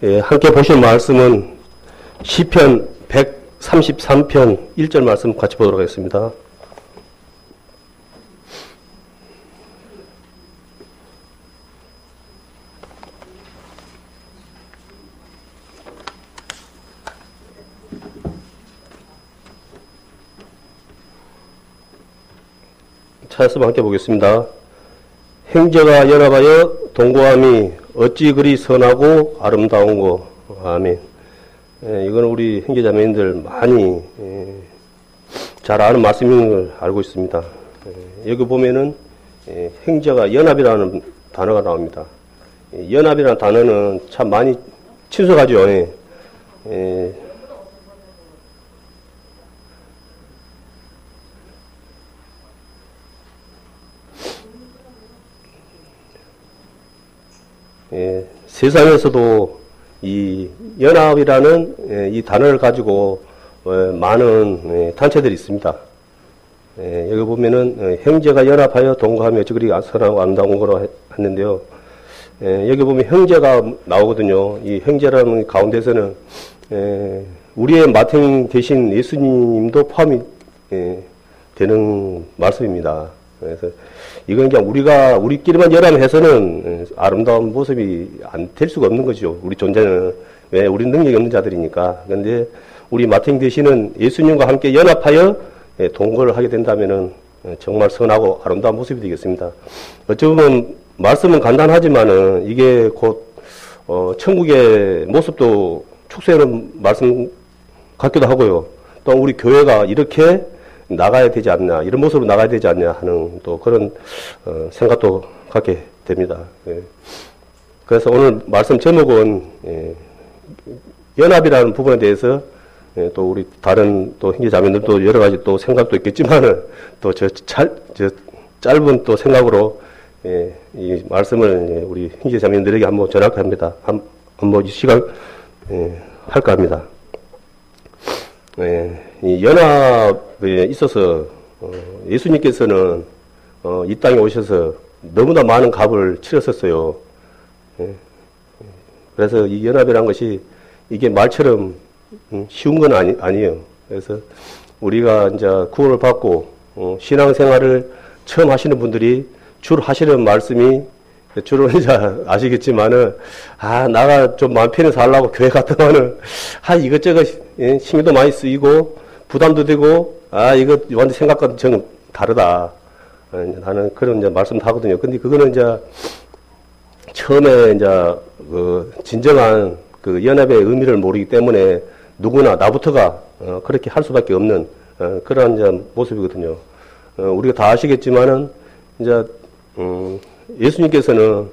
예, 함께 보실 말씀은 시편 133편 1절 말씀 같이 보도록 하겠습니다. 찾아서 함께 보겠습니다. 형제가 연합하여 동거함이 어찌 그리 선하고 아름다운고. 아멘. 이건 우리 형제자매님들 많이 잘 아는 말씀인 걸 알고 있습니다. 여기 보면은 형제가 연합이라는 단어가 나옵니다. 연합이라는 단어는 참 많이 친숙하죠. 세상에서도 이 연합이라는 이 단어를 가지고 많은 단체들이 있습니다. 여기 보면은 형제가 연합하여 동거하며 어찌 그리 선하고 아름다운 거로 했는데요. 여기 보면 형제가 나오거든요. 이 형제라는 가운데서는 우리의 마탱 대신 예수님도 포함이 되는 말씀입니다. 그래서 이건 그냥 우리끼리만 연합해서는 아름다운 모습이 안 될 수가 없는 거죠. 우리 존재는. 왜? 우리 능력이 없는 자들이니까. 그런데 우리 마탱 대신은 예수님과 함께 연합하여 동거를 하게 된다면은 정말 선하고 아름다운 모습이 되겠습니다. 어쩌면 말씀은 간단하지만은 이게 곧 천국의 모습도 축소하는 말씀 같기도 하고요. 또 우리 교회가 이렇게 나가야 되지 않냐, 이런 모습으로 나가야 되지 않냐 하는 또 그런 생각도 갖게 됩니다. 그래서 오늘 말씀 제목은 연합이라는 부분에 대해서 또 우리 다른 또 형제자매들도 여러 가지 또 생각도 있겠지만은 또 짧은 또 생각으로 이 말씀을 우리 형제자매들에게 한번 전할까 합니다. 한번 이 시간 할까 합니다. 이 연합에 있어서 예수님께서는 이 땅에 오셔서 너무나 많은 값을 치렀었어요. 그래서 이 연합이라는 것이 이게 말처럼 쉬운 건 아니에요. 그래서 우리가 이제 구원을 받고 신앙생활을 처음 하시는 분들이 주로 하시는 말씀이 주로 이제 아시겠지만은 나가 좀 마음 편히 살라고 교회 갔더만은 이것저것 신경도 많이 쓰이고 부담도 되고 이거 완전 생각과는 저는 다르다. 나는 그런 이제 말씀도 하거든요. 근데 그거는 이제 처음에 이제 그 진정한 그 연합의 의미를 모르기 때문에 누구나 나부터가 그렇게 할 수밖에 없는 그런 이제 모습이거든요. 우리가 다 아시겠지만은 이제 예수님께서는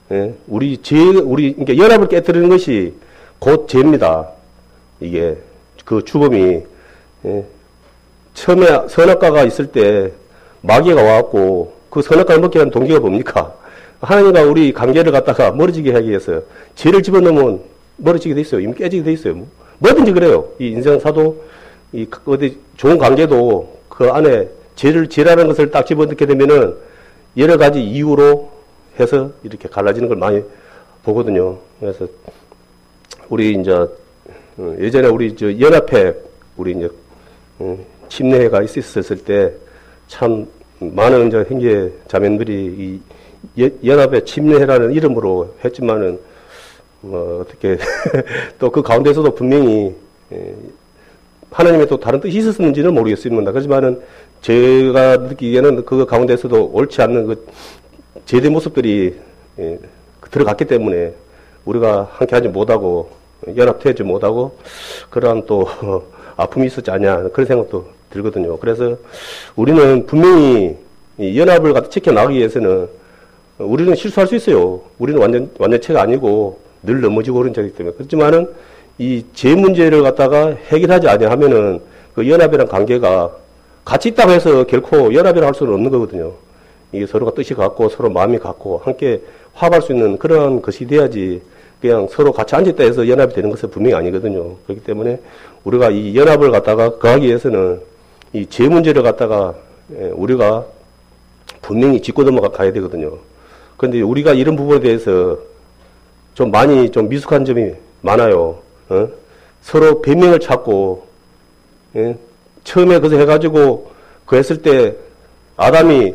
그러니까 연합을 깨뜨리는 것이 곧 죄입니다. 이게 그 주범이 처음에 선악과가 있을 때 마귀가 와갖고 그 선악과를 먹게 한 동기가 뭡니까? 하나님과 우리 관계를 갖다가 멀어지게 하기 위해서 죄를 집어넣으면 멀어지게 돼 있어요. 이미 깨지게 돼 있어요. 뭐든지 그래요. 이 인생사도 어디 좋은 관계도 그 안에 죄라는 것을 딱 집어넣게 되면은 여러 가지 이유로 해서 이렇게 갈라지는 걸 많이 보거든요. 그래서 우리 이제 예전에 우리 연합회 우리 이제 침례회가 있었을 때 참 많은 이제 형제 자매들이 이 연합회 침례회라는 이름으로 했지만은 어떻게 또 그 가운데서도 분명히 하나님의 또 다른 뜻이 있었는지는 모르겠습니다. 그렇지만은 제가 느끼기에는 그 가운데서도 옳지 않는 그 제대 모습들이 들어갔기 때문에 우리가 함께하지 못하고 연합되지 못하고 그러한 또 아픔이 있었지 않냐 그런 생각도 들거든요. 그래서 우리는 분명히 이 연합을 갖다 지켜나가기 위해서는 우리는 실수할 수 있어요. 우리는 완전체가 아니고 늘 넘어지고 그런 자이기 때문에. 그렇지만은 이 죄 문제를 갖다가 해결하지 아니하면은 그 연합이란 관계가 같이 있다고 해서 결코 연합이라 할 수는 없는 거거든요. 이게 서로가 뜻이 같고 서로 마음이 같고 함께 화합할 수 있는 그런 것이 돼야지 그냥 서로 같이 앉아있다 해서 연합이 되는 것은 분명히 아니거든요. 그렇기 때문에 우리가 이 연합을 갖다가 거하기 위해서는 이 죄 문제를 갖다가 우리가 분명히 짚고 넘어가야 되거든요. 그런데 우리가 이런 부분에 대해서 좀 많이 좀 미숙한 점이 많아요. 서로 변명을 찾고, 예? 처음에 그래서 해가지고, 그 했을 때, 아담이,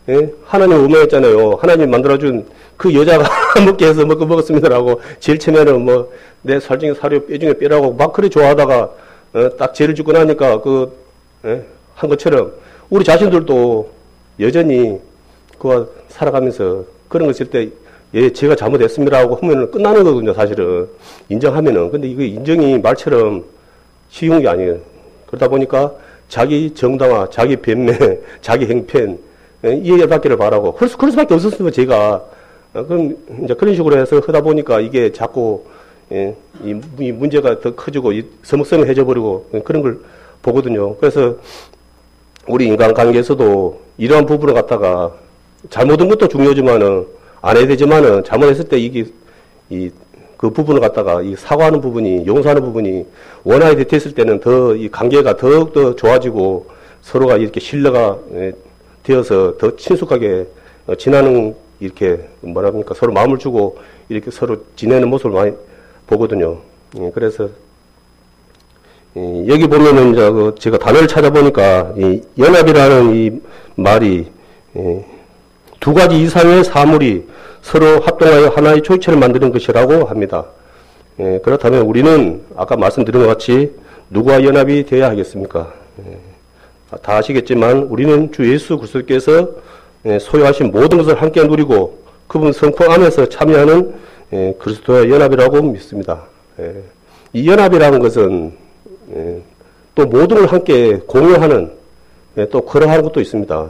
예? 하나님 오명했잖아요. 하나님 만들어준 그 여자가 먹게 해서 먹었습니다라고, 제일 처음에는 뭐, 내 살 중에 살이요, 뼈 중에 뼈라고 막 그리 좋아하다가, 딱 죄를 짓고 나니까 예? 한 것처럼, 우리 자신들도 여전히 그와 살아가면서 그런 거 있을 때, 예, 제가 잘못했습니다라고 하면은 끝나는 거거든요, 사실은. 인정하면은. 근데 이거 인정이 말처럼 쉬운 게 아니에요. 그러다 보니까 자기 정당화, 자기 변매, 자기 행편, 이해 받기를 바라고. 그럴 수밖에 없었으면 제가. 그럼 이제 그런 식으로 해서 하다 보니까 이게 자꾸, 예, 이 문제가 더 커지고, 서먹서먹해져 버리고, 그런 걸 보거든요. 그래서 우리 인간관계에서도 이러한 부분을 갖다가 잘못한 것도 중요하지만은, 안 해야 되지만은, 잘못했을 때 이게, 그 부분을 갖다가 이 사과하는 부분이, 용서하는 부분이 원활히 됐을 때는 더 이 관계가 더욱더 좋아지고 서로가 이렇게 신뢰가 되어서 더 친숙하게 지나는 이렇게 뭐랍니까 서로 마음을 주고 이렇게 서로 지내는 모습을 많이 보거든요. 그래서 여기 보면은 이제 제가 단어를 찾아보니까 이 연합이라는 이 말이 두 가지 이상의 사물이 서로 합동하여 하나의 조직체를 만드는 것이라고 합니다. 그렇다면 우리는 아까 말씀드린 것 같이 누구와 연합이 되어야 하겠습니까? 다 아시겠지만 우리는 주 예수 그리스도께서 소유하신 모든 것을 함께 누리고 그분 성품 안에서 참여하는 그리스도의 연합이라고 믿습니다. 이 연합이라는 것은 또 모든 걸 함께 공유하는 또 그러한 것도 있습니다.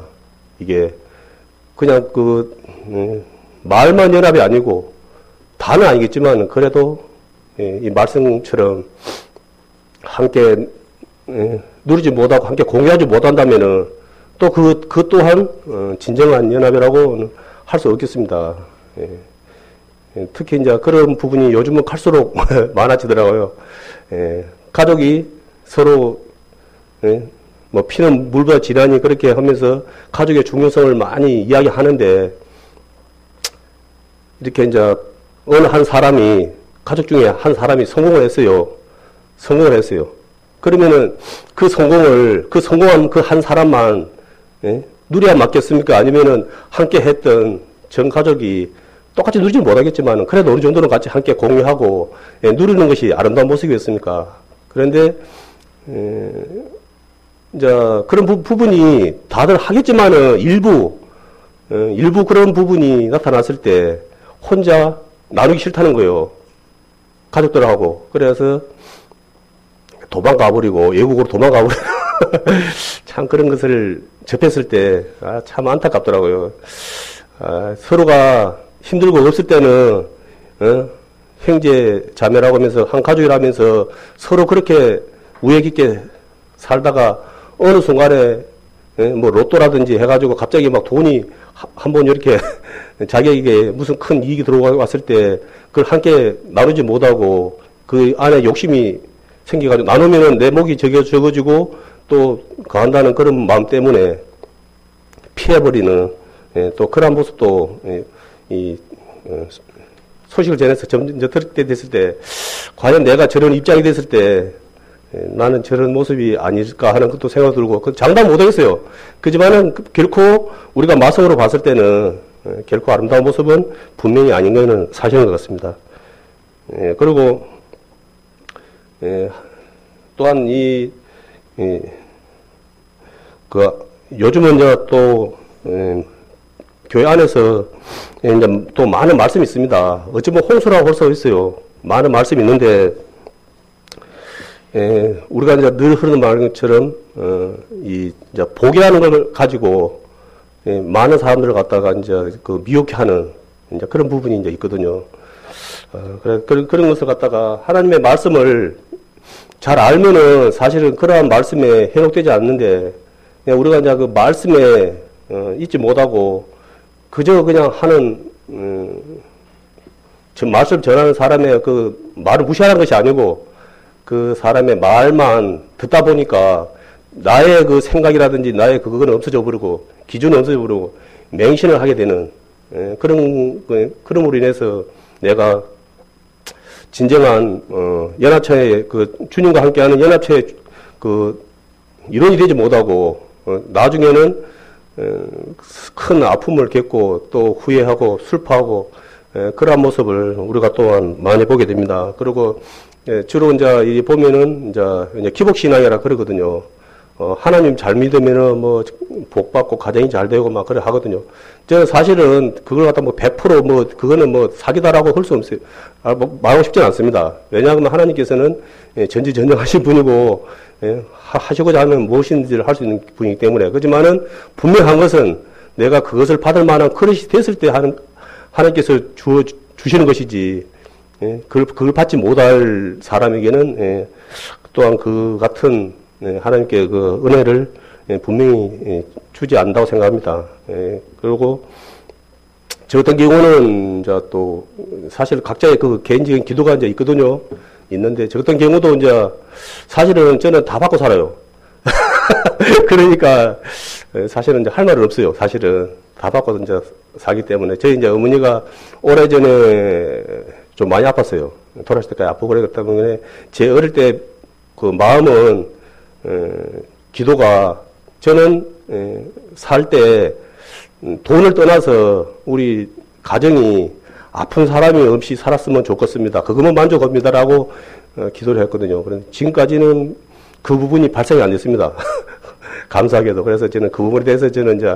이게 그냥 말만 연합이 아니고 다는 아니겠지만 그래도 이 말씀처럼 함께 누리지 못하고 함께 공유하지 못한다면은 또 그 또한 진정한 연합이라고 할 수 없겠습니다. 특히 이제 그런 부분이 요즘은 갈수록 많아지더라고요. 가족이 서로 뭐 피는 물보다 진하니 그렇게 하면서 가족의 중요성을 많이 이야기하는데 이렇게 이제 어느 한 사람이 가족 중에 한 사람이 성공을 했어요. 그러면은 그 성공한 그 한 사람만 누려야 맞겠습니까? 아니면은 함께 했던 전 가족이 똑같이 누리지 못하겠지만 그래도 어느 정도는 같이 함께 공유하고 누리는 것이 아름다운 모습이었습니까? 그런데 이제 그런 부분이 다들 하겠지만은 일부 그런 부분이 나타났을 때 혼자 나누기 싫다는 거예요. 가족들하고. 그래서 도망가버리고 외국으로 도망가버리고 참 그런 것을 접했을 때 참 안타깝더라고요. 서로가 힘들고 없을 때는 형제 자매라고 하면서 한 가족이라면서 서로 그렇게 우애 깊게 살다가 어느 순간에 뭐 로또라든지 해가지고 갑자기 막 돈이 한번 이렇게 자기에게 무슨 큰 이익이 들어왔을 때 그걸 함께 나누지 못하고 그 안에 욕심이 생겨가지고 나누면은 내 목이 적어지고 또 가한다는 그런 마음 때문에 피해버리는 또 그런 모습도 소식을 전해서 듣게 됐을 때 과연 내가 저런 입장이 됐을 때 나는 저런 모습이 아닐까 하는 것도 생각 들고 장담 못하겠어요. 그지만은 결코 우리가 마성으로 봤을 때는 결코 아름다운 모습은 분명히 아닌 것은 사실인 것 같습니다. 그리고 또한 요즘은 이제 또 교회 안에서 이제 또 많은 말씀이 있습니다. 어쩌면 홍수라고 할 수 있어요. 많은 말씀이 있는데 우리가 이제 늘 흐르는 말처럼 이제 복이라는 걸 가지고 많은 사람들을 갖다가 이제 미혹하는 이제 그런 부분이 이제 있거든요. 그런 것을 갖다가 하나님의 말씀을 잘 알면은 사실은 그러한 말씀에 현혹되지 않는데 우리가 이제 그 말씀에 잊지 못하고 그저 그냥 하는 말씀 전하는 사람의 그 말을 무시하는 것이 아니고 그 사람의 말만 듣다 보니까 나의 그 생각이라든지 나의 그거는 없어져 버리고 기준은 없어져 버리고 맹신을 하게 되는 그럼으로 인해서 내가 진정한 연합체의 그 주님과 함께하는 연합체의 그 일원이 되지 못하고 나중에는 큰 아픔을 겪고 또 후회하고 슬퍼하고 그러한 모습을 우리가 또한 많이 보게 됩니다. 그리고 주로 이제 보면은 이제 기복신앙이라 그러거든요. 하나님 잘 믿으면은 뭐 복 받고 가정이 잘 되고 막 그래 하거든요. 저는 사실은 그걸 갖다 뭐 100% 그거는 뭐 사기다라고 할 수 없어요. 말하고 싶지는 않습니다. 왜냐하면 하나님께서는 전지전능하신 분이고 하시고자 하면 무엇인지 할 수 있는 분이기 때문에. 그렇지만은 분명한 것은 내가 그것을 받을 만한 그릇이 됐을 때 하나님께서 주시는 것이지. 그걸 받지 못할 사람에게는 또한 그 같은 하나님께 그 은혜를 분명히 주지 않는다고 생각합니다. 그리고 저 같은 경우는 이제 또 사실 각자의 그 개인적인 기도가 이제 있거든요. 있는데 저 같은 경우도 이제 사실은 저는 다 받고 살아요. 그러니까 사실은 이제 할 말은 없어요. 사실은 다 받고 이제 살기 때문에 저희 이제 어머니가 오래전에 좀 많이 아팠어요. 돌아가실 때까지 아프고 그랬기 때문에 제 어릴 때 그 마음은 기도가 저는 살 때 돈을 떠나서 우리 가정이 아픈 사람이 없이 살았으면 좋겠습니다. 그거면 만족합니다라고 기도를 했거든요. 그런데 지금까지는 그 부분이 발생이 안 됐습니다. 감사하게도. 그래서 저는 그 부분에 대해서 저는 이제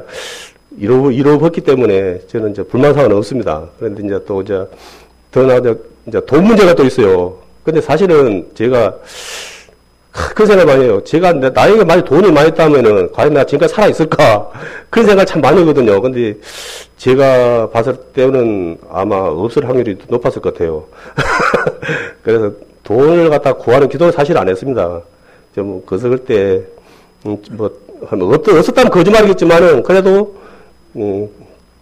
이루어봤기 때문에 저는 이제 불만사항은 없습니다. 그런데 이제 또 이제 더 나아가 이제 돈 문제가 또 있어요. 근데 사실은 제가 그 생각 많이 해요. 제가 나에게 많이 돈이 많이 있다면은 과연 내가 지금까지 살아있을까? 그런 생각 참 많이 하거든요. 근데 제가 봤을 때는 아마 없을 확률이 높았을 것 같아요. 그래서 돈을 갖다 구하는 기도는 사실 안 했습니다. 좀 그랬을 때, 없었다면 거짓말이겠지만은, 그래도,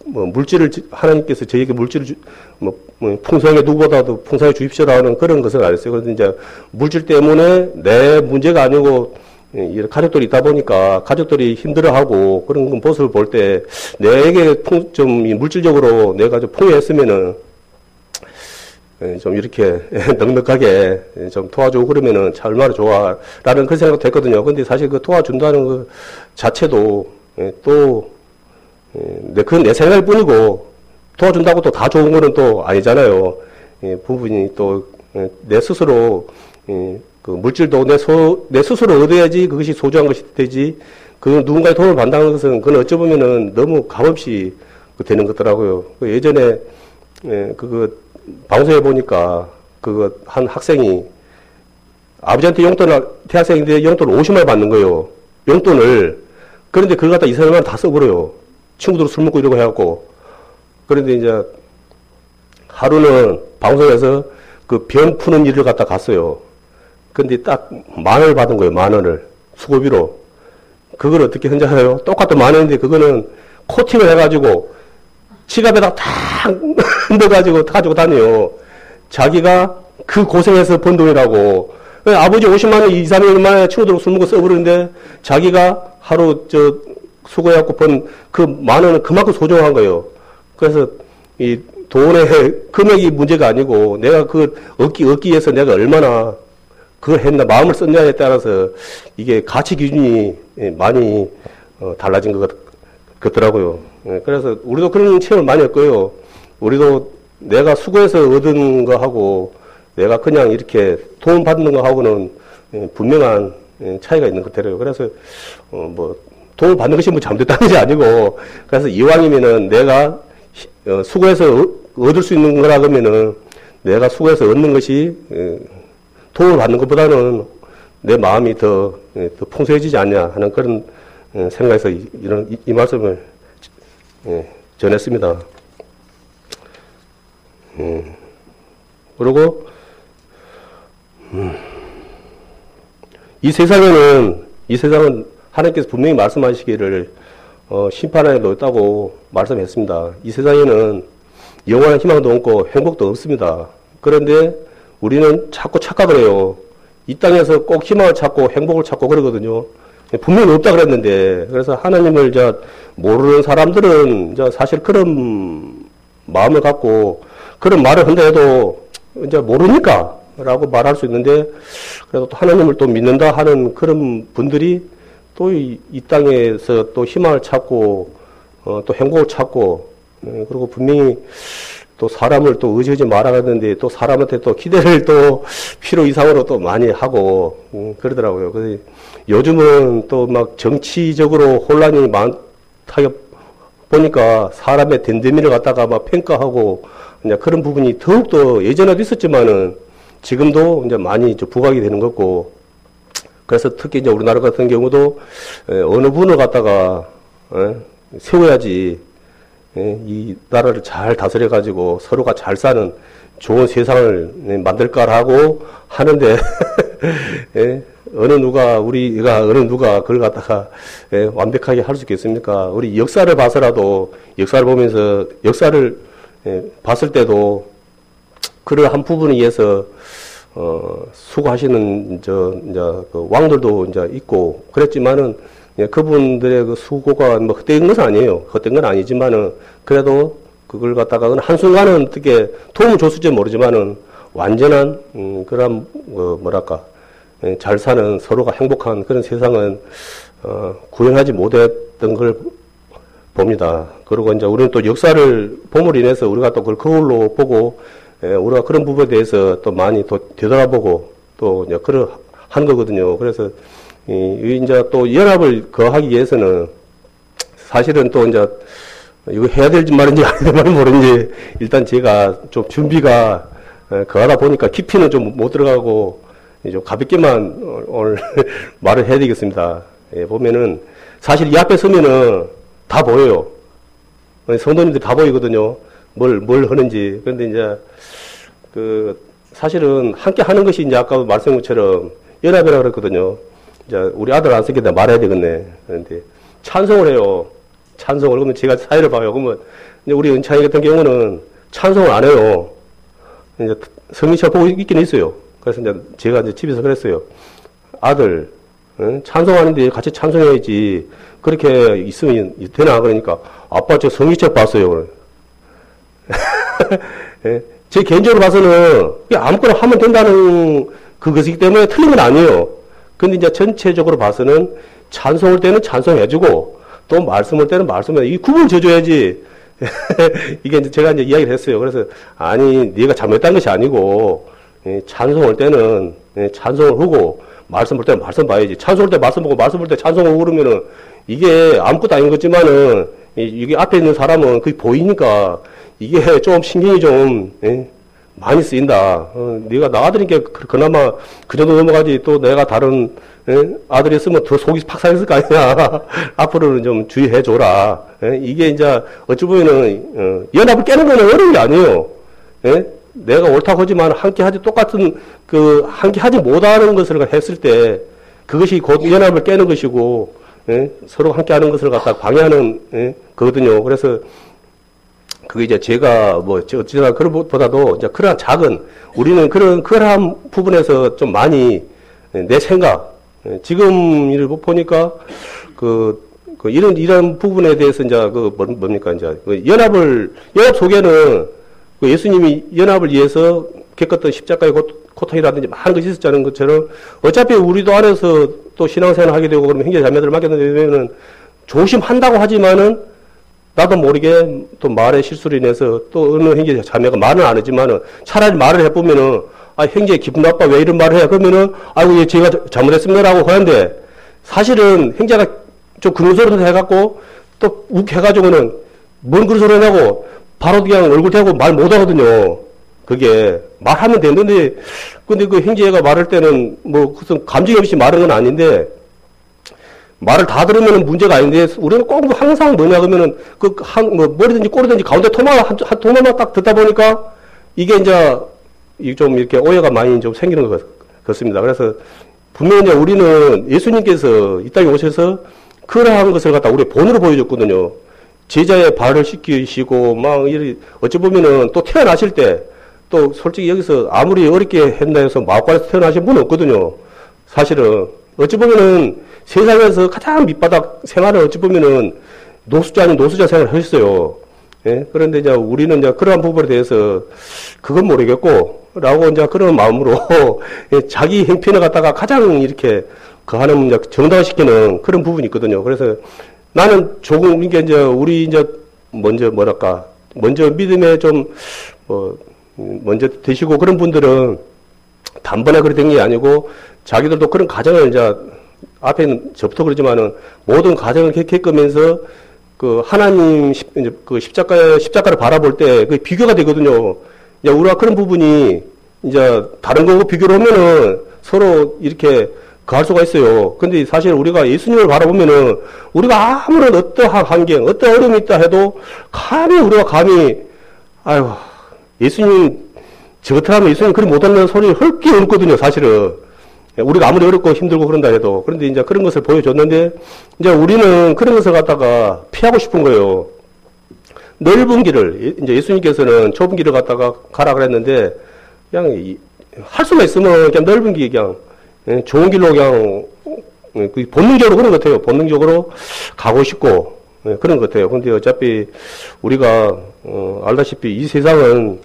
물질을, 하나님께서 저에게 물질을 풍성하게 누구보다도 풍성하게 주십시오라는 그런 것을 안 했어요. 그래서 이제 물질 때문에 내 문제가 아니고, 가족들이 있다 보니까 가족들이 힘들어하고 그런 모습을 볼 때 내게 좀 물질적으로 내가 좀 풍요했으면은 좀 이렇게 넉넉하게 좀 도와주고 그러면은 참 얼마나 좋아라는 그런 생각도 했거든요. 근데 사실 그 도와준다는 그 자체도 또 그건 내 생각일 뿐이고 도와준다고 또 다 좋은 거는 또 아니잖아요. 부분이 또 내 스스로 그 물질도 내 스스로 얻어야지 그것이 소중한 것이 되지. 그 누군가의 도움을 받는다는 것은 그건 어찌 보면은 너무 값없이 되는 것더라고요. 예전에 그거 방송에 보니까 그거 한 학생이 아버지한테 대학생인데 용돈을 50만 원 받는 거예요. 용돈을. 그런데 그걸 갖다 2, 3만 다 써버려요. 친구들 술 먹고 이러고 해갖고. 그런데 이제 하루는 방송에서 그 병 푸는 일을 갖다 갔어요. 근데 딱 10,000원을 받은 거예요. 10,000원을. 수고비로. 그걸 어떻게 혼자해요? 똑같은 10,000원인데 그거는 코팅을 해가지고 지갑에다 탁 넣어가지고 가지고 다녀요. 자기가 그 고생해서 번 돈이라고. 아버지 50만 원, 2, 3년 만에 친구들 술 먹고 써버리는데 자기가 하루 수고해갖고 번 그 10,000원은 그만큼 소중한 거예요. 그래서 이 돈의 금액이 문제가 아니고 내가 그 얻기 위해서 내가 얼마나 그걸 했나, 마음을 썼냐에 따라서 이게 가치 기준이 많이 달라진 것 같더라고요. 그래서 우리도 그런 체험을 많이 했고요. 우리도 내가 수고해서 얻은 거 하고 내가 그냥 이렇게 돈 받는 거 하고는 분명한 차이가 있는 것 같아요. 그래서 돈을 받는 것이 잘못됐다는 것이 아니고, 그래서 이왕이면은 내가 수고해서 얻을 수 있는 거라 그러면은 내가 수고해서 얻는 것이 도움을 받는 것보다는 내 마음이 더 풍성해지지 않냐 하는 그런 생각에서 이 말씀을 전했습니다. 그리고 이 세상은 하나님께서 분명히 말씀하시기를 심판하에 놓였다고 말씀했습니다. 이 세상에는 영원한 희망도 없고 행복도 없습니다. 그런데 우리는 자꾸 착각을 해요. 이 땅에서 꼭 희망을 찾고 행복을 찾고 그러거든요. 분명히 없다 그랬는데, 그래서 하나님을 모르는 사람들은 사실 그런 마음을 갖고 그런 말을 한다 해도 이제 모르니까 라고 말할 수 있는데, 그래도 또 하나님을 또 믿는다 하는 그런 분들이 또 이 땅에서 또 희망을 찾고, 또 행복을 찾고, 그리고 분명히 또 사람을 또 의지하지 말아가는데 또 사람한테 또 기대를 또 필요 이상으로 또 많이 하고, 그러더라고요. 그래서 요즘은 또 막 정치적으로 혼란이 많다고 보니까 사람의 됨됨이를 갖다가 막 평가하고, 이제 그런 부분이 더욱더 예전에도 있었지만은 지금도 이제 많이 부각이 되는 거고, 그래서 특히 이제 우리나라 같은 경우도 어느 분을 갖다가 세워야지 이 나라를 잘 다스려 가지고 서로가 잘 사는 좋은 세상을 만들까라고 하는데 우리가 어느 누가 그걸 갖다가 완벽하게 할 수 있겠습니까? 우리 역사를 봐서라도 역사를 보면서 역사를 봤을 때도 그런 한 부분에 의해서 수고하시는 그 왕들도 이제 있고 그랬지만은 그분들의 그 수고가 뭐 헛된 것은 아니에요. 헛된 건 아니지만은 그래도 그걸 갖다가 한순간은 어떻게 도움을 줬을지 모르지만은 완전한 그런 뭐랄까 잘 사는 서로가 행복한 그런 세상은 구현하지 못했던 걸 봅니다. 그리고 이제 우리는 또 역사를 봄으로 인해서 우리가 또 그걸 거울로 보고 우리가 그런 부분에 대해서 또 많이 또 되돌아보고 또 이제 그런 한 거거든요. 그래서 이제 또 연합을 거하기 위해서는 사실은 또 이제 이거 해야 될지 말인지 안 해야 될지 모르는지 일단 제가 좀 준비가 거하다 보니까 깊이는 좀 못 들어가고 좀 가볍게만 오늘 말을 해야 되겠습니다. 보면은 사실 이 앞에 서면은 다 보여요. 성도님들 다 보이거든요. 뭘 하는지. 그런데 이제 사실은 함께 하는 것이 이제 아까 말씀한 것처럼 연합이라고 그랬거든요. 이제 우리 아들 안 쓰게 말해야 되겠네. 그런데 찬송을 해요. 찬송을. 그러면 제가 사회를 봐요. 그러면 이제 우리 은창이 같은 경우는 찬송을 안 해요. 이제 성민씨가 보고 있긴 있어요. 그래서 이제 제가 이제 집에서 그랬어요. 아들, 찬송하는데 같이 찬송해야지. 그렇게 있으면 되나? 그러니까 아빠 저 성의책 봤어요. 제 개인적으로 봐서는 아무거나 하면 된다는 그것이기 때문에 틀린 건 아니에요. 근데 이제 전체적으로 봐서는 찬송할 때는 찬송해주고 또 말씀할 때는 말씀해. 이 구분을 져줘야지. 이게 이제 제가 이제 이야기를 했어요. 그래서 아니 네가 잘못했다는 것이 아니고 찬송할 때는 찬송을 하고 말씀할 때는 말씀 봐야지. 찬송할 때 말씀 보고 말씀할 때 찬송을 하고 그러면은 이게 아무것도 아닌 거지만은 이게 앞에 있는 사람은 그게 보이니까 이게 좀 신경이 좀 많이 쓰인다. 네가 나 아들이니까 그나마 그 정도 넘어가지 또 내가 다른 아들이었으면 더 속이 팍 상했을 거 아니야. 앞으로는 좀 주의해 줘라. 이게 이제 어찌 보면은 연합을 깨는 건 어려운 게 아니에요. 내가 옳다고 하지만 함께 하지 똑같은 함께 하지 못하는 것을 했을 때 그것이 곧 연합을 깨는 것이고 서로 함께 하는 것을 갖다 방해하는 거거든요. 그래서 그게 이제 제가 어찌나 그런 것보다도 이제 그러한 작은 우리는 그러한 부분에서 좀 많이 내 생각 지금 일을 보니까 이런 부분에 대해서 이제 뭡니까 이제 연합 속에는 예수님이 연합을 위해서 겪었던 십자가의 고통이라든지 많은 것이 있었다는 것처럼 어차피 우리도 안에서 또 신앙생활을 하게 되고 그러면 형제 자매들을 맡겼는데 되면은 조심한다고 하지만은 나도 모르게 또 말의 실수로 인해서 또 어느 형제 자매가 말은 안 하지만은 차라리 말을 해보면은 형제 기분 나빠 왜 이런 말을 해? 그러면은 아이고 제가 잘못했습니다라고 하는데 사실은 형제가 좀 그런 소리를 해갖고 또 욱 해가지고는 뭔 그런 소리 하냐고 바로 그냥 얼굴 대고 말 못하거든요. 그게 말하면 되는데 근데 그 형제가 말할 때는 무슨 감정이 없이 말하는 건 아닌데 말을 다 들으면 문제가 아닌데 우리는 꼭 항상 뭐냐 그러면은 머리든지 꼬리든지 가운데 한 토마만 딱 듣다 보니까 이게 이제 좀 이렇게 오해가 많이 좀 생기는 것 같습니다. 그래서 분명히 이제 우리는 예수님께서 이 땅에 오셔서 그러한 것을 갖다 우리 본으로 보여줬거든요. 제자의 발을 씻기시고 어찌 보면은 또 태어나실 때 또 솔직히 여기서 아무리 어렵게 했나 해서 마을관에서 태어나신 분은 없거든요. 사실은 어찌 보면은 세상에서 가장 밑바닥 생활을 어찌 보면은 노숙자 아닌 노숙자 생활을 하셨어요. 예? 그런데 이제 우리는 이제 그러한 부분에 대해서 그건 모르겠고, 라고 이제 그런 마음으로 자기 형편을 갖다가 가장 이렇게 그 하는 이제 정당화시키는 그런 부분이 있거든요. 그래서 나는 조금 이게 이제 우리 이제 먼저 뭐랄까, 먼저 믿음에 좀, 먼저 되시고 그런 분들은 단번에 그렇게 된 게 아니고 자기들도 그런 가정을 이제 앞에는 저부터 그러지만은 모든 가정을 겪으면서 그 하나님 이제 그 십자가를 바라볼 때 그 비교가 되거든요. 이제 우리가 그런 부분이 이제 다른 거고 비교를 하면은 서로 이렇게 할 수가 있어요. 근데 사실 우리가 예수님을 바라보면은 우리가 아무런 어떠한 환경, 어떤 어려움이 있다 해도 감히 아유 예수님 저 같으면 예수님 그리 못한다는 소리를 할 게 없거든요. 사실은 우리가 아무리 어렵고 힘들고 그런다 해도. 그런데 이제 그런 것을 보여줬는데 이제 우리는 그런 것을 갖다가 피하고 싶은 거예요. 넓은 길을 이제 예수님께서는 좁은 길을 갖다가 가라 그랬는데 그냥 할 수만 있으면 그냥 넓은 길 그냥 좋은 길로 그냥 본능적으로 그런 것 같아요. 본능적으로 가고 싶고 그런 것 같아요. 근데 어차피 우리가 알다시피 이 세상은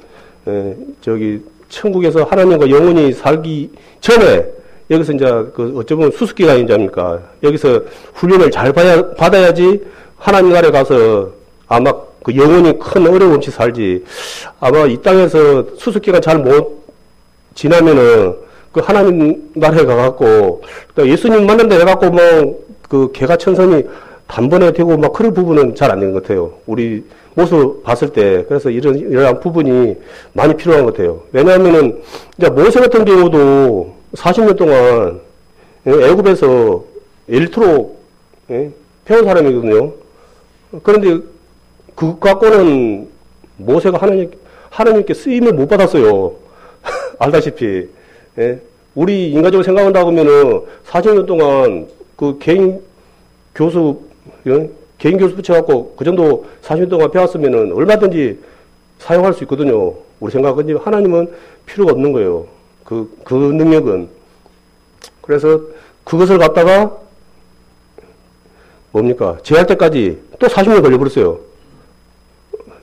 저기 천국에서 하나님과 영원히 살기 전에 여기서 이제 그 어쩌면 수수께끼가 아닙니까? 여기서 훈련을 잘 받아야지 하나님 나라에 가서 아마 그 영원히 큰 어려움 없이 살지. 아마 이 땅에서 수수께끼가 잘 못 지나면은 그 하나님 나라에 가갖고 예수님 만난다 해갖고 뭐 그 개가천선이 단번에 되고 막 그런 부분은 잘 안 되는 것 같아요. 우리 모습 봤을 때. 그래서 이러한 부분이 많이 필요한 것 같아요. 왜냐하면은 이제 모세 같은 경우도 40년 동안 애굽에서 엘리트로 배운 사람이거든요. 그런데 그것 갖고는 모세가 하나님께 쓰임을 못 받았어요. 알다시피. 우리 인간적으로 생각한다고 하면은 40년 동안 그 개인 교수 붙여갖고 그 정도 40년 동안 배웠으면은 얼마든지 사용할 수 있거든요. 우리 생각은. 하나님은 필요가 없는 거예요. 그 능력은. 그래서 그것을 갖다가 뭡니까? 제할 때까지 또 40년 걸려버렸어요.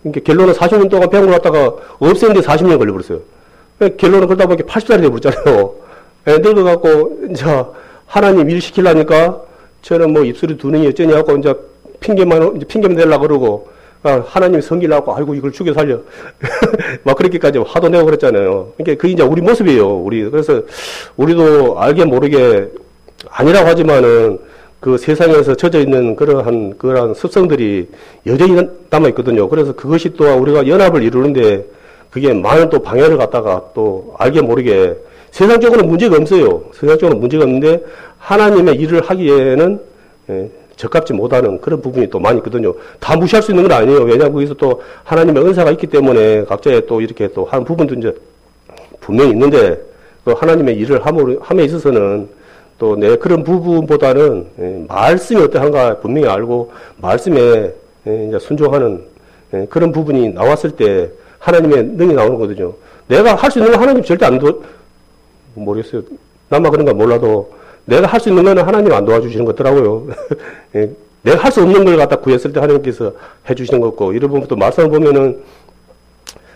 그러니까 결론은 40년 동안 배운 걸 갖다가 없애는데 40년 걸려버렸어요. 결론은 그러다 보니까 80살이 돼버렸잖아요. 늙어갖고, 이제, 하나님 일 시키려니까, 저는 뭐 입술이 두 능이 어쩌니 하고, 이제 핑계만 내려고 그러고, 하나님이 성기려고, 아이고, 이걸 죽여 살려. 막 그렇게까지 하도 내고 그랬잖아요. 그러니까 그게 이제 우리 모습이에요, 그래서 우리도 알게 모르게 아니라고 하지만은 그 세상에서 젖어 있는 그러한 습성들이 여전히 남아있거든요. 그래서 그것이 또 우리가 연합을 이루는데 그게 많은 또 방해를 갖다가 또 알게 모르게 세상적으로는 문제가 없어요. 세상적으로는 문제가 없는데 하나님의 일을 하기에는 적합지 못하는 그런 부분이 또 많이 있거든요. 다 무시할 수 있는 건 아니에요. 왜냐하면 거기서 또 하나님의 은사가 있기 때문에 각자의 또 이렇게 또 하는 부분도 이제 분명히 있는데 또 하나님의 일을 함에 있어서는 또 내 그런 부분보다는 말씀이 어떠한가 분명히 알고 말씀에 이제 순종하는 그런 부분이 나왔을 때 하나님의 능이 나오는 거거든요. 내가 할 수 있는 건 하나님 절대 모르겠어요. 나만 그런가 몰라도 내가 할 수 있는 거는 하나님 안 도와주시는 것 같더라고요. 내가 할 수 없는 걸 갖다 구했을 때 하나님께서 해주시는 것 같고, 이런 부분도 말씀을 보면은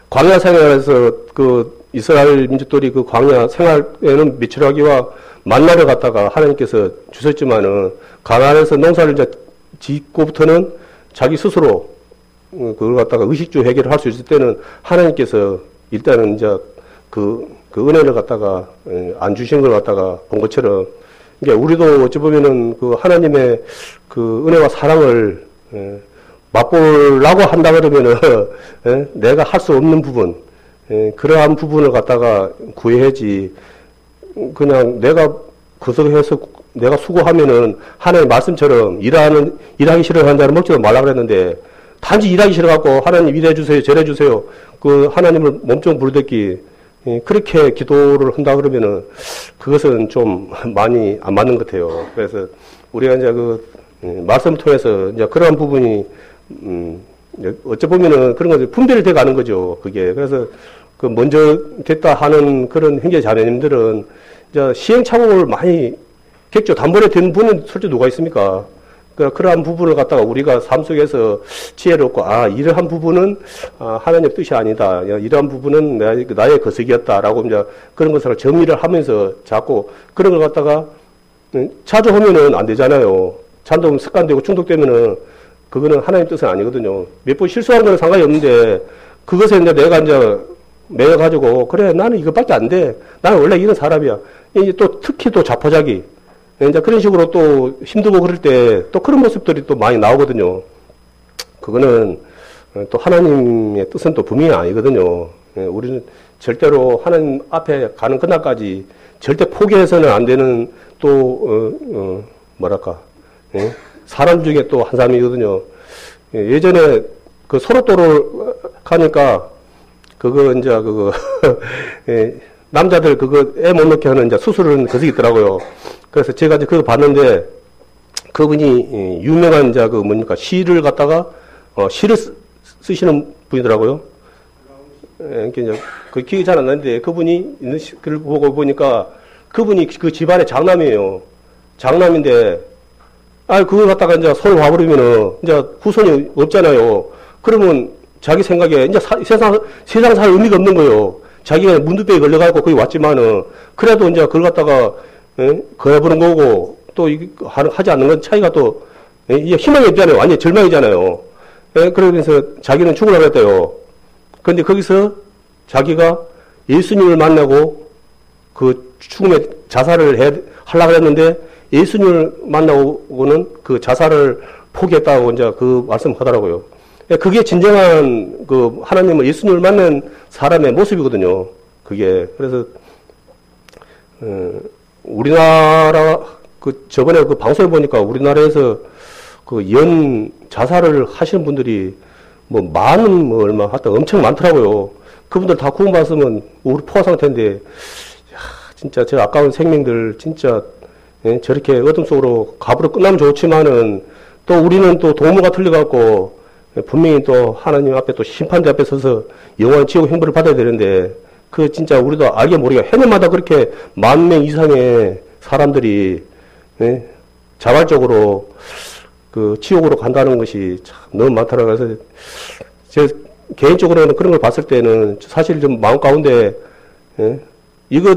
광야 생활에서 그 이스라엘 민족들이 그 광야 생활에는 메추라기와 만나를 갖다가 하나님께서 주셨지만은 가나안에서 농사를 이제 짓고부터는 자기 스스로 그걸 갖다가 의식주 해결을 할 수 있을 때는 하나님께서 일단은 이제 그 은혜를 갖다가 안 주신 걸 갖다가 본 것처럼, 그러니까 우리도 어찌 보면은 그 하나님의 그 은혜와 사랑을 맛보려고 한다 그러면은 내가 할 수 없는 부분, 그러한 부분을 갖다가 구해야지. 그냥 내가 거석해서 내가 수고하면은 하나님 말씀처럼 일하기 싫어하는 자는 먹지도 말라 그랬는데 단지 일하기 싫어갖고 하나님 이래주세요 저래주세요 그 하나님을 몸종 부르댔기 그렇게 기도를 한다 그러면은 그것은 좀 많이 안 맞는 것 같아요. 그래서 우리가 이제 그 말씀 통해서 이제 그러한 부분이 어찌 보면은 그런 것이 분별이 돼 가는 거죠. 그게. 그래서 그 먼저 됐다 하는 그런 형제 자매님들은 이제 시행착오를 많이 겪죠. 단번에 된 분은 솔직히 누가 있습니까? 그러한 부분을 갖다가 우리가 삶 속에서 지혜를 얻고, 이러한 부분은, 하나님의 뜻이 아니다. 이러한 부분은 나의 거석이었다라고 이제 그런 것을 정리를 하면서 자꾸 그런 걸 갖다가 자주 하면은 안 되잖아요. 잔도 습관되고 중독되면은 그거는 하나님 뜻은 아니거든요. 몇 번 실수하는 건 상관이 없는데 그것에 이제 내가 이제 매여가지고, 그래, 나는 이것밖에 안 돼. 나는 원래 이런 사람이야. 이제 또 특히 또 자포자기. 이제 그런 식으로 또 힘들고 그럴 때 또 그런 모습들이 또 많이 나오거든요. 그거는 또 하나님의 뜻은 또 분명히 아니거든요. 우리는 절대로 하나님 앞에 가는 그날까지 절대 포기해서는 안 되는 또, 뭐랄까, 사람 중에 또 한 사람이거든요. 예전에 그 소로또를 가니까 그거 이제 그거, 남자들 그거 애 못 낳게 하는 이제 수술은 거기 있더라고요. 그래서 제가 이제 그거 봤는데 그분이 유명한 이제 그 뭡니까 시를 갖다가 시를 쓰시는 분이더라고요. 그러니까 이제 그 기억이 잘 안 나는데 그분이 있는 글을 보고 보니까 그분이 그 집안의 장남이에요. 장남인데 그걸 갖다가 이제 손을 봐버리면은 이제 후손이 없잖아요. 그러면 자기 생각에 이제 세상 살 의미가 없는 거예요. 자기가 문두병에 걸려가지고 거기 왔지만은 그래도 이제 그걸 갖다가 거해보는 거고, 또, 하지 않는 건 차이가 또, 이게 희망이 없잖아요. 완전 절망이잖아요. 그러면서 자기는 죽으려고 했대요. 그런데 거기서 자기가 예수님을 만나고 그 죽음에 자살을 하려고 했는데 예수님을 만나고는 그 자살을 포기했다고 이제 그 말씀 하더라고요. 그게 진정한 그 하나님을 예수님을 만난 사람의 모습이거든요. 그게. 그래서, 우리나라, 저번에 그 방송을 보니까 우리나라에서 그 자살을 하시는 분들이 얼마 하여튼 엄청 많더라고요. 그분들 다 구원받았으면 우리 포화 상태인데, 진짜 저 아까운 생명들 진짜, 저렇게 어둠 속으로 갑으로 끝나면 좋지만은 또 우리는 또 도무가 틀려갖고 분명히 또 하나님 앞에 또 심판대 앞에 서서 영원한 지옥 형벌을 받아야 되는데, 그 진짜 우리도 알게 모르게 해년마다 그렇게 10,000명 이상의 사람들이 자발적으로 그 지옥으로 간다는 것이 참 너무 많더라고요. 그래서 제 개인적으로는 그런 걸 봤을 때는 사실 좀 마음 가운데 이거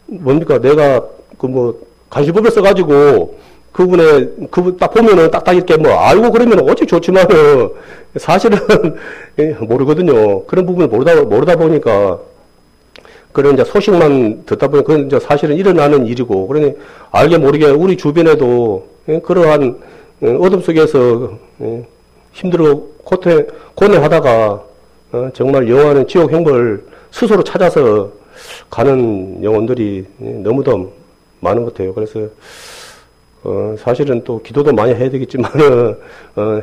뭡니까 내가 간식법을 써가지고 그분 딱 보면은 딱딱 이렇게 알고 그러면 어찌 좋지만은 사실은 모르거든요. 그런 부분을 모르다 보니까 그런 이제 소식만 듣다 보니 그건 이제 사실은 일어나는 일이고, 그러니 알게 모르게 우리 주변에도 그러한 어둠 속에서 힘들고 고뇌하다가 정말 영원한 지옥 형벌 스스로 찾아서 가는 영혼들이 너무도 많은 것 같아요. 그래서 사실은 또 기도도 많이 해야 되겠지만은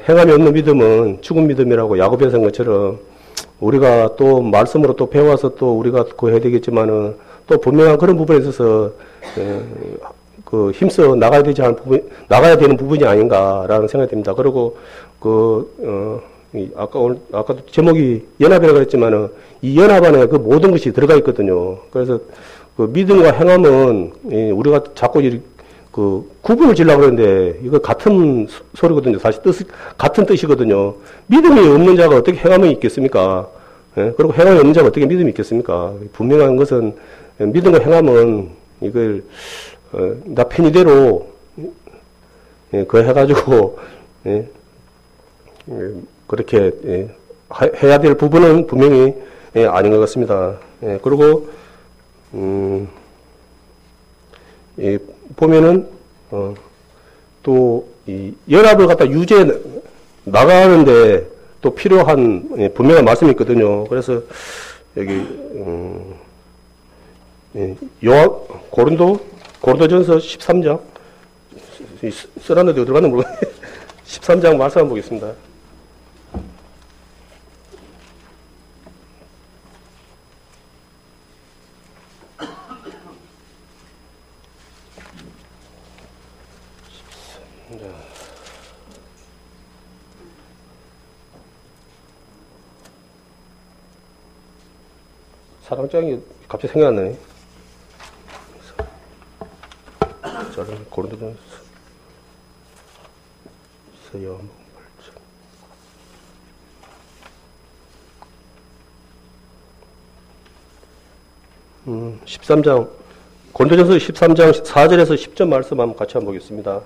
행함이 없는 믿음은 죽은 믿음이라고 야고보서 한 것처럼 우리가 또 말씀으로 또 배워서 또 우리가 그거 해야 되겠지만은 또 분명한 그런 부분에 있어서 그 힘써 나가야 나가야 되는 부분이 아닌가라는 생각이 듭니다. 그리고 아까도 제목이 연합이라고 했지만은 이 연합 안에 그 모든 것이 들어가 있거든요. 그래서 그 믿음과 행함은 우리가 자꾸 구분을 지으려고 그러는데 이거 같은 소리거든요. 사실 같은 뜻이거든요. 믿음이 없는 자가 어떻게 행함이 있겠습니까? 그리고 행함이 없는 자가 어떻게 믿음이 있겠습니까? 분명한 것은 믿음과 행함은 이걸 나 편의대로 그거 해가지고 그렇게 해야 될 부분은 분명히 아닌 것 같습니다. 그리고 보면은 또 이 연합을 갖다 유지해 나가는데 또 필요한 분명한 말씀이 있거든요. 그래서 여기 고린도전서 13장 써놨는데 어디 갔나 모르겠네. 13장 말씀 한번 보겠습니다. 사랑장이 갑자기 생각나네. 저는 고린도전서 서요. 13장, 고린도전서 13장 4절에서 10절 말씀 한번 같이 한번 보겠습니다.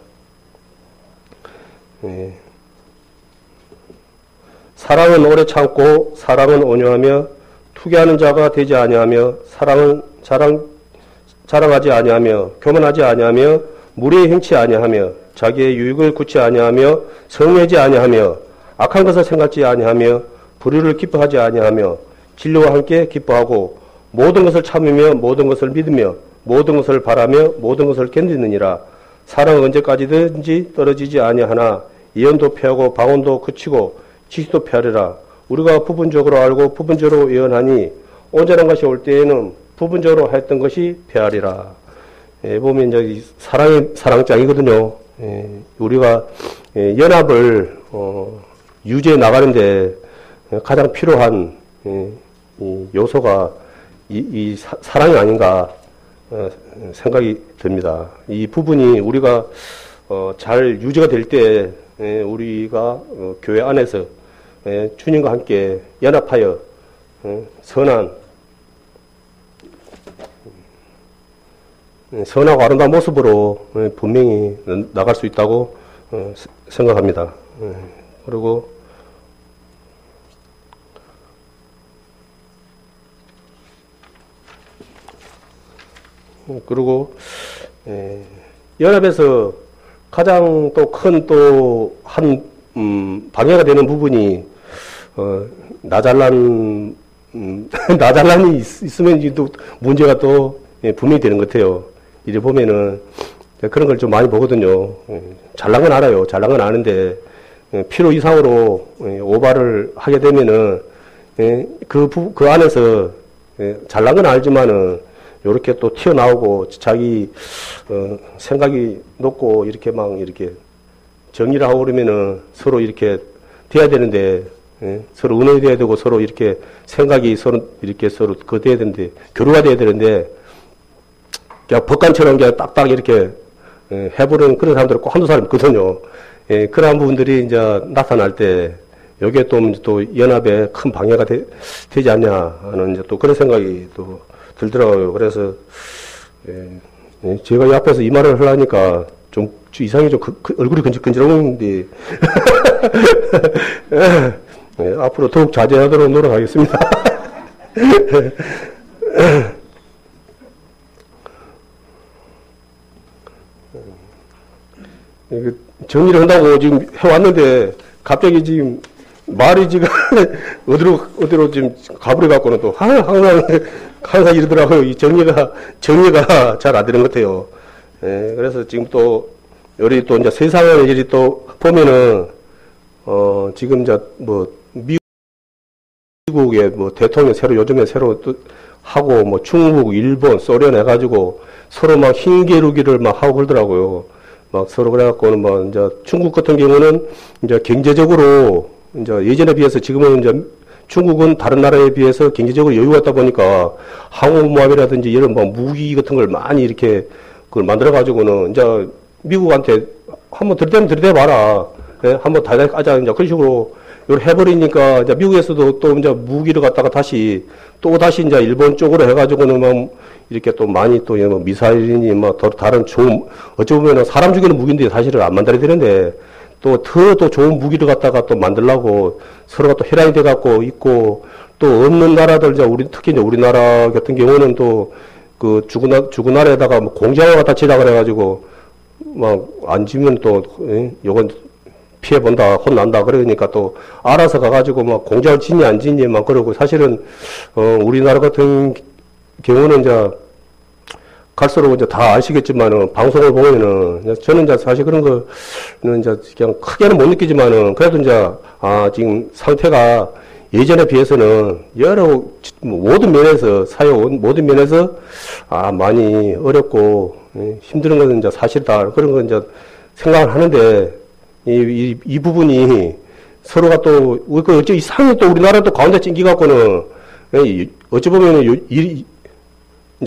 예. 사랑은 오래 참고 사랑은 온유하며 투기하는 자가 되지 아니하며 사랑은 자랑하지 아니하며 교만하지 아니하며 무례히 행치 아니하며 자기의 유익을 굳지 아니하며 성내지 아니하며 악한 것을 생각지 아니하며 불의를 기뻐하지 아니하며 진리와 함께 기뻐하고 모든 것을 참으며 모든 것을 믿으며 모든 것을 바라며 모든 것을 견디느니라. 사랑은 언제까지든지 떨어지지 아니하나 예언도 패하고 방언도 그치고 지식도 패하리라. 우리가 부분적으로 알고 부분적으로 예언하니 온전한 것이 올 때에는 부분적으로 하였던 것이 패하리라. 예, 보면 이제 사랑의 사랑장이거든요. 예, 우리가 연합을 유지해 나가는데 가장 필요한 이 요소가 이 사랑이 아닌가 생각이 듭니다. 이 부분이 우리가 잘 유지가 될 때 우리가 교회 안에서 주님과 함께 연합하여 선하고 아름다운 모습으로 분명히 나갈 수 있다고 생각합니다. 그리고 연합에서 가장 또 큰 방해가 되는 부분이 나잘난이 있으면 또 문제가 또 분명히 되는 것 같아요. 이래 보면은 그런 걸 좀 많이 보거든요. 잘난 건 알아요. 잘난 건 아는데 필요 이상으로 오바를 하게 되면은 그 안에서 잘난 건 알지만은 요렇게 또 튀어나오고 자기 생각이 높고 이렇게 막 이렇게 정의를 하고 그러면은 서로 이렇게 돼야 되는데 서로 의논이 돼야 되고 서로 이렇게 생각이 서로 이렇게 서로 그거 돼야 되는데 교류가 돼야 되는데 그냥 법관처럼 그냥 딱딱 이렇게 해버리는 그런 사람들은 꼭 한두 사람 있거든요. 그러한 부분들이 이제 나타날 때 여기에 또 연합에 큰 방해가 되지 않냐 하는 이제 또 그런 생각이 또 들더라고요. 그래서 제가 이 앞에서 이 말을 하려니까 좀 이상히 좀 얼굴이 근질근질하는데 앞으로 더욱 자제하도록 노력하겠습니다. 정리를 한다고 지금 해왔는데 갑자기 지금 말이 지금 어디로 지금 가버려 갖고는 또 항상 이러더라고요. 이 정리가 잘 안 되는 것 같아요. 그래서 지금 또 우리 또 이제 세상을 이리 또 보면은 지금 이제 뭐 미국의 뭐 대통령 요즘에 새로 또 하고 뭐 중국, 일본, 소련 해가지고 서로 막 힘겨루기를 막 하고 그러더라고요. 막 서로 그래갖고는 뭐 이제 중국 같은 경우는 이제 경제적으로 이제 예전에 비해서 지금은 이제 중국은 다른 나라에 비해서 경제적으로 여유가 있다 보니까 항공모함이라든지 이런 뭐 무기 같은 걸 많이 이렇게 그걸 만들어가지고는 이제 미국한테 한번 들이대봐라. 한번 달달 까자. 이제 그런 식으로 이걸 해버리니까 이제 미국에서도 또 이제 무기를 갖다가 다시 이제 일본 쪽으로 해가지고는 뭐 이렇게 또 많이 또 뭐 미사일이니 뭐 다른 좋은 어찌 보면은 사람 죽이는 무기인데 사실은 안 만들어야 되는데 또 더 좋은 무기를 갖다가 또 만들려고 서로가 또 혈안이 돼갖고 있고 또 없는 나라들 이제 특히 이제 우리나라 같은 경우는 또 그 죽은 나라에다가 뭐 공장을 갖다 지라 그래가지고 막 안 지면 또 요건 피해 본다 혼난다 그러니까 또 알아서 가가지고 막 공장을 짓니 안 짓니 막 그러고 사실은 우리나라 같은 경우는 이제 갈수록 이제 다 아시겠지만은 방송을 보면은 저는 이제 사실 그런 거는 이제 그냥 크게는 못 느끼지만은 그래도 이제 지금 상태가 예전에 비해서는 여러 모든 면에서 모든 면에서 많이 어렵고 힘든 것은 이제 사실이다 그런 건 이제 생각을 하는데 이 부분이 서로가 또 어째 이상히 또 우리나라 또 가운데 찡기 갖고는 어찌 보면은 이제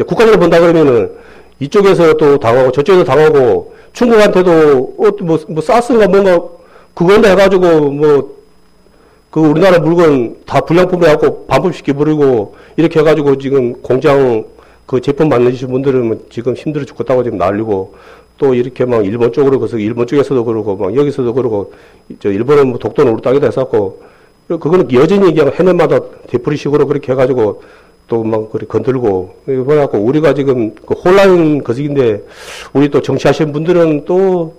국가적으로 본다 그러면은 이쪽에서 또 당하고 저쪽에서 당하고 중국한테도 뭐 사스인가 뭔가 그건데 해가지고 그 우리나라 물건 다 불량품해갖고 반품시켜버리고 이렇게 해가지고 지금 공장 그 제품 만드시는 분들은 지금 힘들어 죽겠다고 지금 난리고 또 이렇게 막 일본 쪽으로 가서 일본 쪽에서도 그러고 막 여기서도 그러고 저 일본은 뭐 독도는 우리 땅이다 했었고 그거는 여전히 그냥 해년마다 되풀이식으로 그렇게 해가지고 또 막 그렇게 건들고 그래갖고 우리가 지금 그 혼란 거식인데 우리 또 정치하시는 분들은 또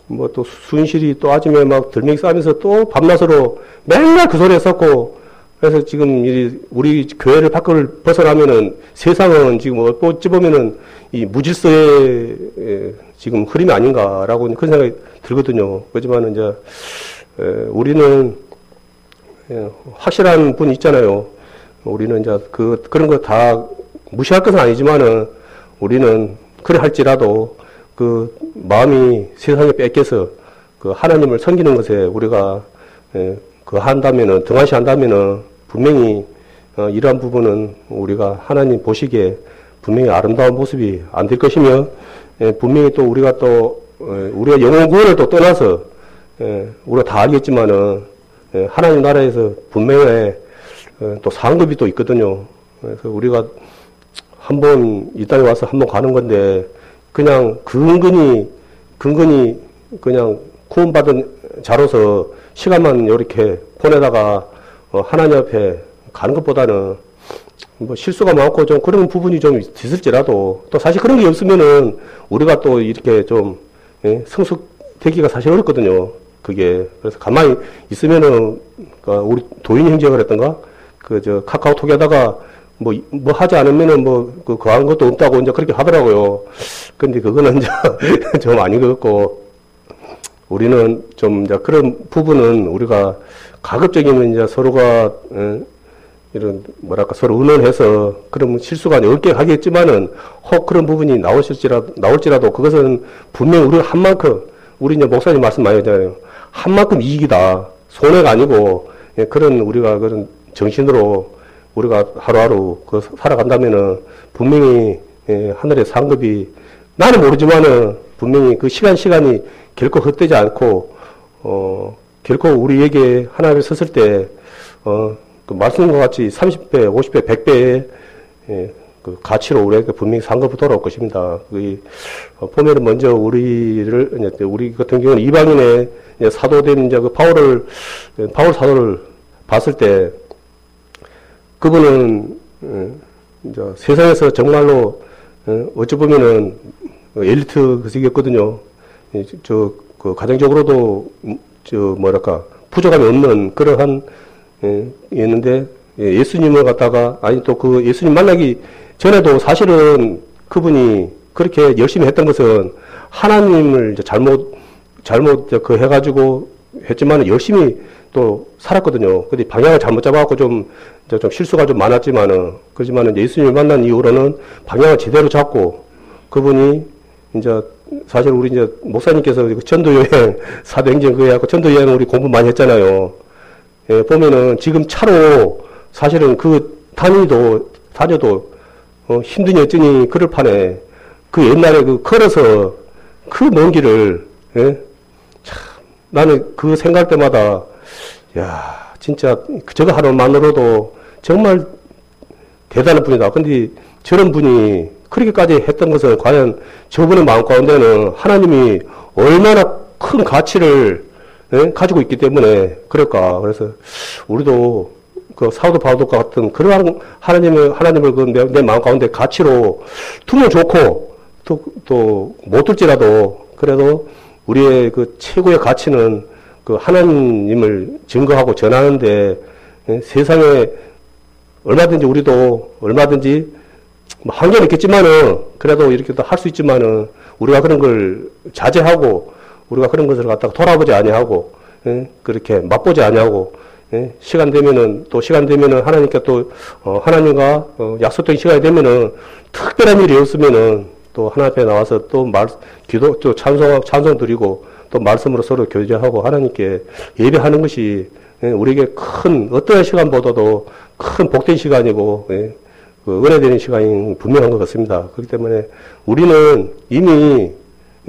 뭐 또 순실이 또 아침에 막 들매기 싸면서 또 밤낮으로 맨날 그 소리 했었고 그래서 지금 우리 교회를 밖을 벗어나면은 세상은 지금 어찌 보면은 이 무질서의 지금 흐름이 아닌가라고 그런 생각이 들거든요. 그렇지만 이제 우리는 확실한 분 있잖아요. 우리는 이제 그런 거 다 무시할 것은 아니지만은 우리는 그래 할지라도 그 마음이 세상에 뺏겨서 그 하나님을 섬기는 것에 우리가 그 한다면은 등한시 한다면은 분명히 이러한 부분은 우리가 하나님 보시기에 분명히 아름다운 모습이 안 될 것이며 분명히 또 우리가 또 우리가 영혼 구원을 또 떠나서 우리가 다 알겠지만은 하나님 나라에서 분명히 또 상급이 또 있거든요. 그래서 우리가 한번 이 땅에 와서 한번 가는 건데 그냥 근근히 그냥 구원받은 자로서 시간만 이렇게 보내다가 하나님 앞에 가는 것보다는 뭐 실수가 많고 좀 그런 부분이 좀 있을지라도 또 사실 그런 게 없으면은 우리가 또 이렇게 좀 성숙되기가 사실 어렵거든요. 그게 그래서 가만히 있으면은 우리 도인 형제가 그랬던가 저 카카오톡에다가 뭐 하지 않으면은 그한 것도 없다고 이제 그렇게 하더라고요. 근데 그거는 이제 좀 아닌 것 같고, 우리는 좀 이제 그런 부분은 우리가 가급적이면 이제 서로가, 이런, 서로 의논해서 그런 실수가 없게 하겠지만은 혹 그런 부분이 나올지라도 그것은 분명히 우리가 한 만큼, 우리 이제 목사님 말씀 많이 하잖아요. 한 만큼 이익이다. 손해가 아니고, 그런 우리가 그런 정신으로 우리가 하루하루 살아간다면은 분명히 하늘의 상급이 나는 모르지만은 분명히 그 시간이 결코 헛되지 않고 결코 우리에게 하나님을 섰을 때 그 말씀과 같이 30배, 50배, 100배의 그 가치로 우리에게 분명히 상급이 돌아올 것입니다. 보면은 먼저 우리 같은 경우는 이방인의 사도된 이제 그 바울 사도를 봤을 때 그분은 이제 세상에서 정말로 어찌 보면은 엘리트 그식이었거든요. 그 가정적으로도 부족함이 없는 그러한 였는데 예수님을 갖다가 아니 또 그 예수님 만나기 전에도 사실은 그분이 그렇게 열심히 했던 것은 하나님을 이제 잘못 그 해가지고 했지만 열심히 또 살았거든요. 근데 방향을 잘못 잡아갖고 좀 실수가 좀 많았지만은, 그렇지만은 예수님을 만난 이후로는 방향을 제대로 잡고, 그분이 이제, 사실 우리 이제 목사님께서 전도여행, 사도행전 그거 해갖고 전도여행 우리 공부 많이 했잖아요. 보면은 지금 차로 사실은 그 다녀도, 힘드니 어쩌니 그럴 판에 그 옛날에 걸어서 그 먼 길을, 참, 나는 그 생각할 때마다 야, 진짜 저거 하나만으로도 정말 대단한 분이다. 근데 저런 분이 그렇게까지 했던 것은 과연 저분의 마음 가운데는 하나님이 얼마나 큰 가치를 가지고 있기 때문에 그럴까. 그래서 우리도 그 사도 바울과 같은 그러한 하나님을 내 마음 가운데 가치로 두면 좋고 또 못 둘지라도 그래도 우리의 그 최고의 가치는 그 하나님을 증거하고 전하는데 세상에 우리도 얼마든지 뭐 한계는 있겠지만은 그래도 이렇게 또 할 수 있지만은 우리가 그런 걸 자제하고 우리가 그런 것을 갖다가 돌아보지 아니하고 그렇게 맛보지 아니하고 시간 되면은 하나님께 또 하나님과 약속된 시간이 되면은 특별한 일이 없으면은 또 하나님 앞에 나와서 또 기도 또 찬송 드리고 또 말씀으로 서로 교제하고 하나님께 예배하는 것이 우리에게 큰 어떠한 시간보다도 큰 복된 시간이고 그 은혜되는 시간이 분명한 것 같습니다. 그렇기 때문에 우리는 이미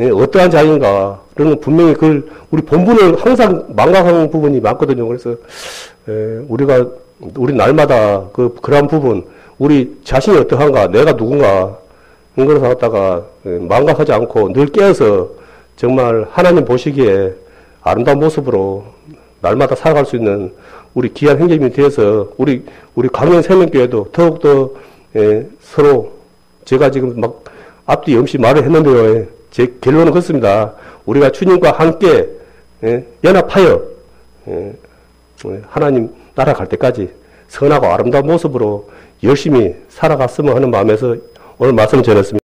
예, 어떠한 자인가. 그러면 분명히 그걸, 우리 본분을 항상 망각하는 부분이 많거든요. 그래서, 우리 날마다 그러한 부분, 우리 자신이 어떠한가, 내가 누군가, 이런 것을 갖다가 망각하지 않고 늘 깨어서 정말 하나님 보시기에 아름다운 모습으로 날마다 살아갈 수 있는 우리 귀한 행정님이 되어서 우리 강연 생명교회도 더욱더 서로 제가 지금 막 앞뒤 없이 말을 했는데요. 제 결론은 그렇습니다. 우리가 주님과 함께 연합하여 하나님 나라 갈 때까지 선하고 아름다운 모습으로 열심히 살아갔으면 하는 마음에서 오늘 말씀 전했습니다.